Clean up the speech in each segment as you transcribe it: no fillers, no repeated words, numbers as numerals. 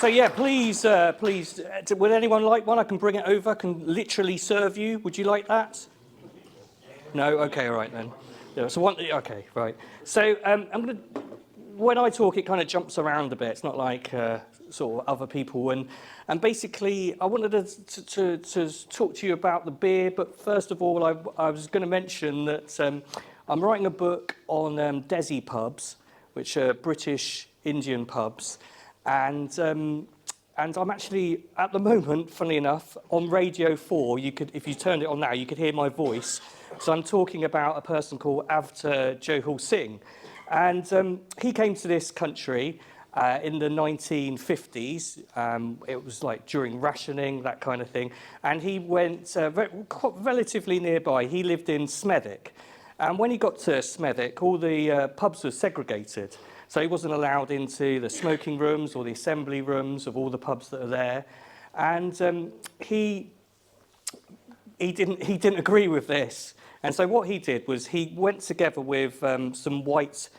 So yeah, please, would anyone like one? I can bring it over, I can literally serve you. Would you like that? No? Okay, all right then. Yeah, so one, okay, right. So when I talk, it kind of jumps around a bit. It's not like sort of other people. And basically, I wanted to talk to you about the beer. But first of all, I was going to mention that I'm writing a book on Desi pubs, which are British Indian pubs. And I'm actually, at the moment, funnily enough, on Radio 4, if you turned it on now, you could hear my voice. So I'm talking about a person called David Jesudason. And he came to this country in the 1950s. It was like during rationing, that kind of thing. And he went relatively nearby. He lived in Smethwick. And when he got to Smethwick, all the pubs were segregated. So he wasn't allowed into the smoking rooms or the assembly rooms of all the pubs that are there. And he didn't agree with this. And so what he did was he went together with some white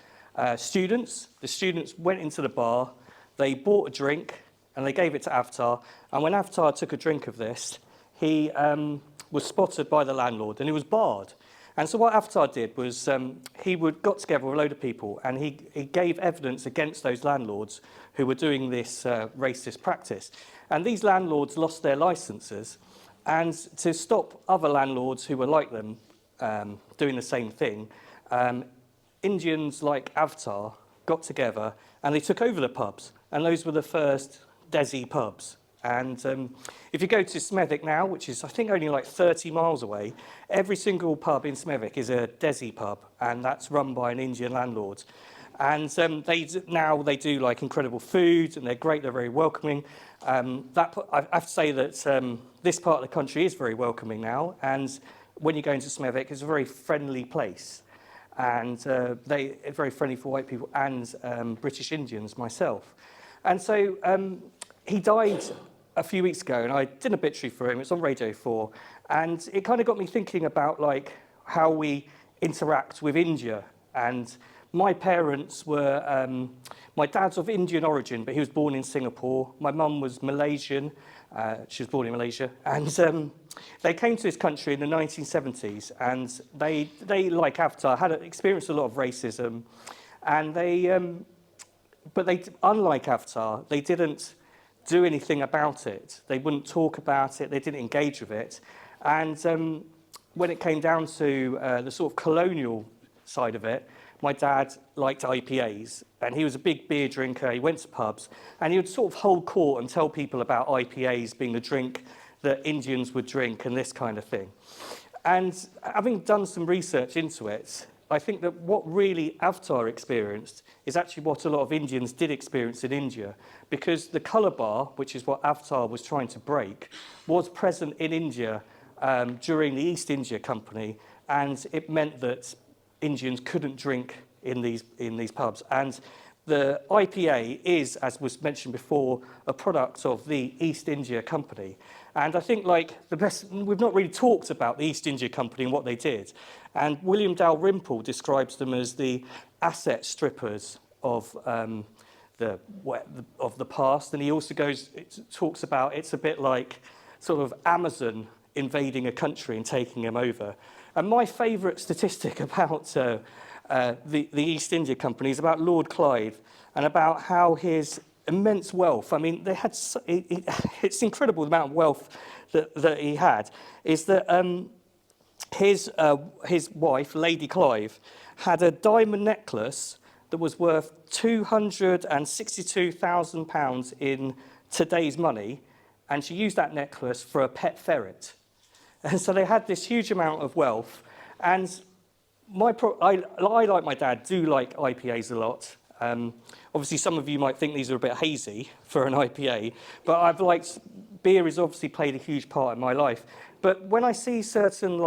students. The students went into the bar, they bought a drink, and they gave it to Avatar. And when Avatar took a drink of this, he was spotted by the landlord, and he was barred. And so what Avatar did was he got together with a load of people, and he gave evidence against those landlords who were doing this racist practice. And these landlords lost their licenses. And to stop other landlords who were like them doing the same thing, Indians like Avatar got together and they took over the pubs. And those were the first Desi pubs. And if you go to Smethwick now, which is, I think, only like 30 miles away, every single pub in Smethwick is a Desi pub, and that's run by an Indian landlord. And they do like incredible food, and they're great, they're very welcoming. I have to say that this part of the country is very welcoming now, and when you go into Smethwick, it's a very friendly place. And they're very friendly for white people and British Indians, myself. And so he died a few weeks ago, and I did an obituary for him. It's on Radio 4, and it kind of got me thinking about like how we interact with India. And my parents were, my dad's of Indian origin, but he was born in Singapore. My mum was Malaysian. She was born in Malaysia, and they came to this country in the 1970s, and they like Avatar, had experienced a lot of racism, and but unlike Avatar, they didn't do anything about it. They wouldn't talk about it. They didn't engage with it. And when it came down to the sort of colonial side of it, my dad liked IPAs, and he was a big beer drinker. He went to pubs, and he would sort of hold court and tell people about IPAs being the drink that Indians would drink and this kind of thing. And having done some research into it, I think that what really Avatar experienced is actually what a lot of Indians did experience in India, because the colour bar, which is what Avatar was trying to break, was present in India during the East India Company, and it meant that Indians couldn't drink in these pubs. And the IPA is, as was mentioned before, a product of the East India Company. And I think we've not really talked about the East India Company and what they did. And William Dalrymple describes them as the asset strippers of the past. And he also talks about it's a bit like sort of Amazon invading a country and taking them over. And my favourite statistic about the East India Company is about Lord Clive and about how his immense wealth, I mean, it's incredible the amount of wealth that he had, is that his wife, Lady Clive, had a diamond necklace that was worth £262,000 in today's money, and she used that necklace for a pet ferret. And so they had this huge amount of wealth. And I, like my dad, do like IPAs a lot. Obviously, some of you might think these are a bit hazy for an IPA, but beer has obviously played a huge part in my life. But when I see certain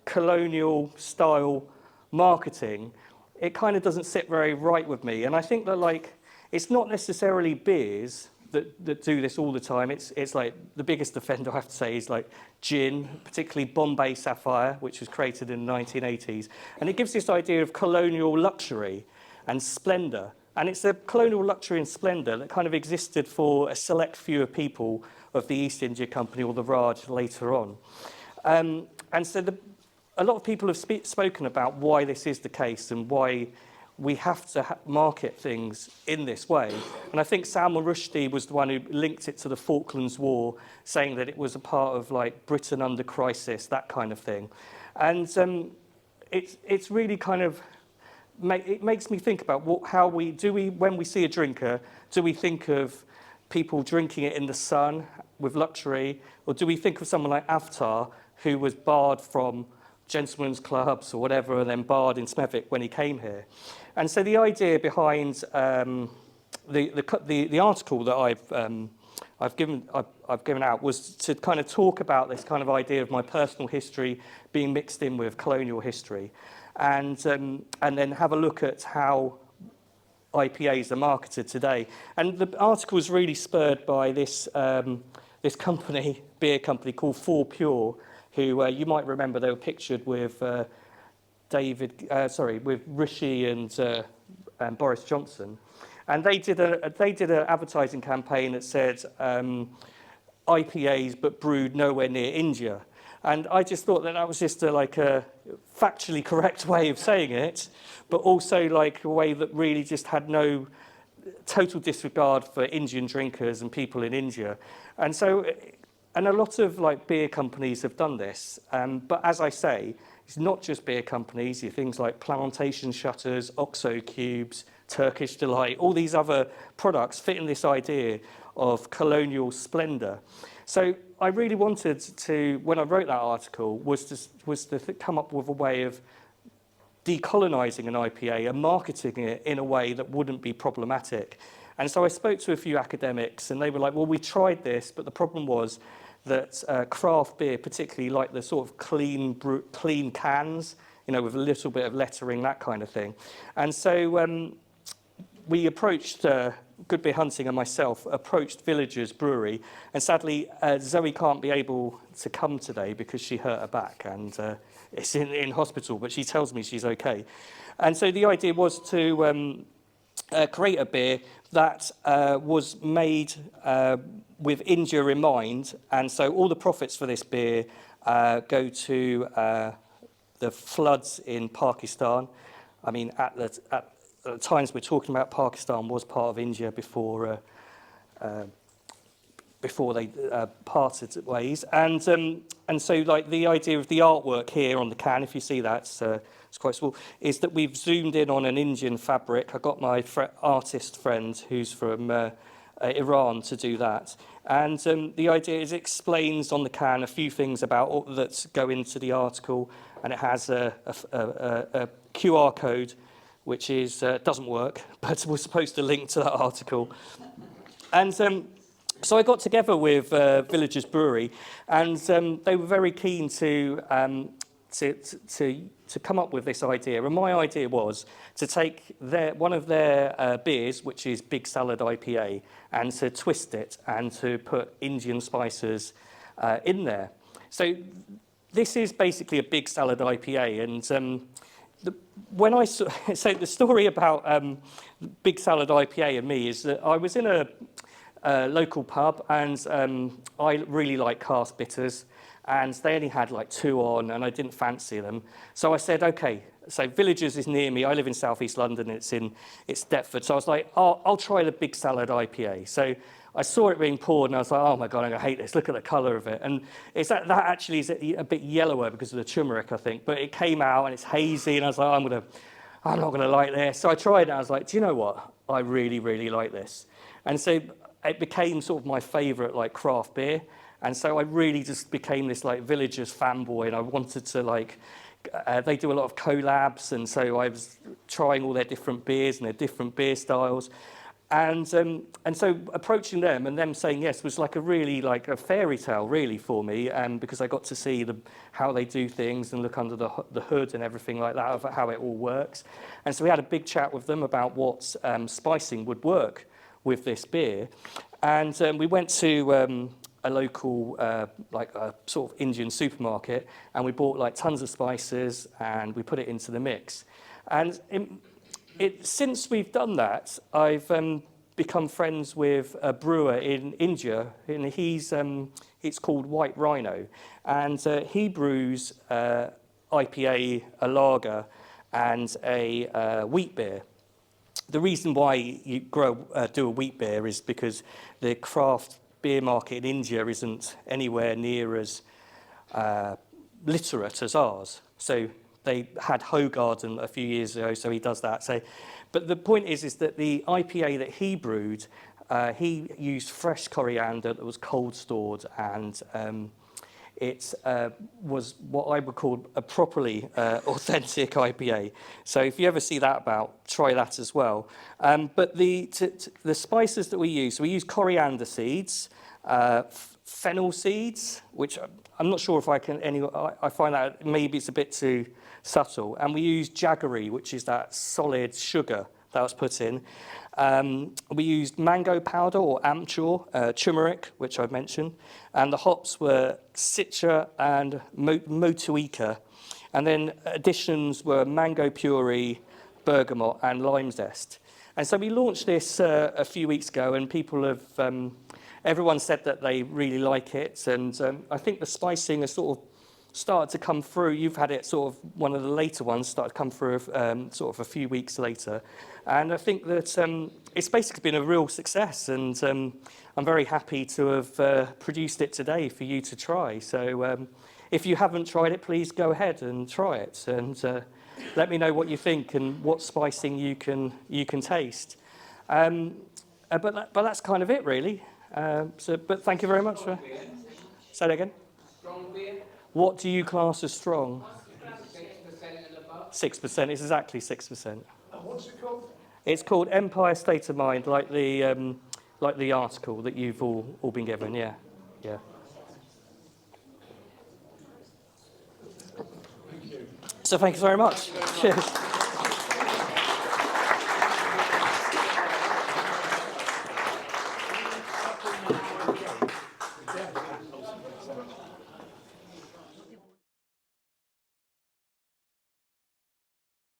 colonial style marketing, it kind of doesn't sit very right with me. And I think that it's not necessarily beers that do this all the time. It's like the biggest offender, I have to say, is like gin, particularly Bombay Sapphire, which was created in the 1980s. And it gives this idea of colonial luxury and splendour. And it's a colonial luxury and splendour that kind of existed for a select few of people of the East India Company or the Raj later on. And so a lot of people have spoken about why this is the case and why we have to market things in this way. And I think Salman Rushdie was the one who linked it to the Falklands War, saying that it was a part of like Britain under crisis, that kind of thing. And it's really kind of, it makes me think about when we see a drinker, do we think of people drinking it in the sun with luxury, or do we think of someone like Avatar, who was barred from gentlemen's clubs or whatever, and then barred in Smethwick when he came here? And so the idea behind the article that I've given out was to kind of talk about this kind of idea of my personal history being mixed in with colonial history, and then have a look at how IPAs are marketed today. And the article was really spurred by this this beer company called Four Pure, who you might remember, they were pictured with with Rishi and Boris Johnson, and they did an advertising campaign that said IPAs but brewed nowhere near India. And I just thought that was just a factually correct way of saying it, but also like a way that really just had no total disregard for Indian drinkers and people in India. And so, and a lot of like beer companies have done this. But as I say, it's not just beer companies. Things like Plantation Shutters, Oxo Cubes, Turkish Delight, all these other products fit in this idea of colonial splendour. So I really wanted to, when I wrote that article, was to come up with a way of decolonising an IPA and marketing it in a way that wouldn't be problematic. And so I spoke to a few academics, and they were like, well, we tried this, but the problem was that craft beer, particularly like the sort of clean cans, with a little bit of lettering, that kind of thing. And so we approached, Good Beer Hunting and myself approached Villagers Brewery, and sadly Zoe can't be able to come today because she hurt her back and is in hospital, but she tells me she's okay. And so the idea was to create a beer that was made with India in mind, and so all the profits for this beer go to the floods in Pakistan. I mean, at the times we're talking about, Pakistan was part of India before they parted ways. And so like the idea of the artwork here on the can, if you see that, it's quite small, is that we've zoomed in on an Indian fabric. I got my artist friend who's from Iran to do that. And the idea is it explains on the can a few things about that go into the article, and it has a QR code which is doesn't work, but we're supposed to link to that article. And so I got together with Villagers Brewery, and they were very keen to come up with this idea. And my idea was to take one of their beers, which is Big Salad IPA, and to twist it and to put Indian spices in there. So this is basically a Big Salad IPA, and when I saw, so the story about Big Salad IPA and me is that I was in a local pub, and I really like cask bitters, and they only had like 2 on, and I didn't fancy them. So I said, okay, so Villagers is near me. I live in southeast London. It's Deptford. So I was like, I'll try the Big Salad IPA. So I saw it being poured, and I was like, oh my God, I'm going to hate this. Look at the colour of it. And it's that actually is a bit yellower because of the turmeric, I think. But it came out, and it's hazy, and I was like, I'm not going to like this. So I tried it, and I was like, do you know what? I really, really like this. And so it became sort of my favourite like craft beer. And so I really just became this like Villagers fanboy, and I wanted to like, they do a lot of collabs, and so I was trying all their different beers and their different beer styles. And so approaching them and them saying yes was like a really like a fairy tale really for me, because I got to see how they do things and look under the hood and everything like that of how it all works. And so we had a big chat with them about what spicing would work with this beer. And we went to a local like a sort of Indian supermarket, and we bought like tons of spices and we put it into the mix. And Since we've done that, I've become friends with a brewer in India, and it's called White Rhino, and he brews IPA, a lager, and a wheat beer. The reason why you do a wheat beer is because the craft beer market in India isn't anywhere near as literate as ours. So they had Hogarden a few years ago, so he does that. So, but the point is that the IPA that he brewed, he used fresh coriander that was cold stored, and it was what I would call a properly authentic IPA. So if you ever see that about, try that as well. But the spices that we use coriander seeds, fennel seeds, which I'm not sure if I can, I find that maybe it's a bit too subtle. And we use jaggery, which is that solid sugar that was put in. We used mango powder or amchur, turmeric, which I've mentioned. And the hops were Citra and Motueka. And then additions were mango puree, bergamot, and lime zest. And so we launched this a few weeks ago, and people have, everyone said that they really like it. And I think the spicing has sort of started to come through. You've had it sort of, one of the later ones started to come through sort of a few weeks later. And I think that it's basically been a real success, and I'm very happy to have produced it today for you to try. So if you haven't tried it, please go ahead and try it, and let me know what you think and what spicing you can taste. But that's kind of it, really. But thank you very much for... Say that again? Strong beer? What do you class as strong? 6% and above? 6%. It's exactly 6%. And what's it called? It's called Empire State of Mind, like the article that you've all been given. Yeah. Thank you. So thank you very much. Cheers.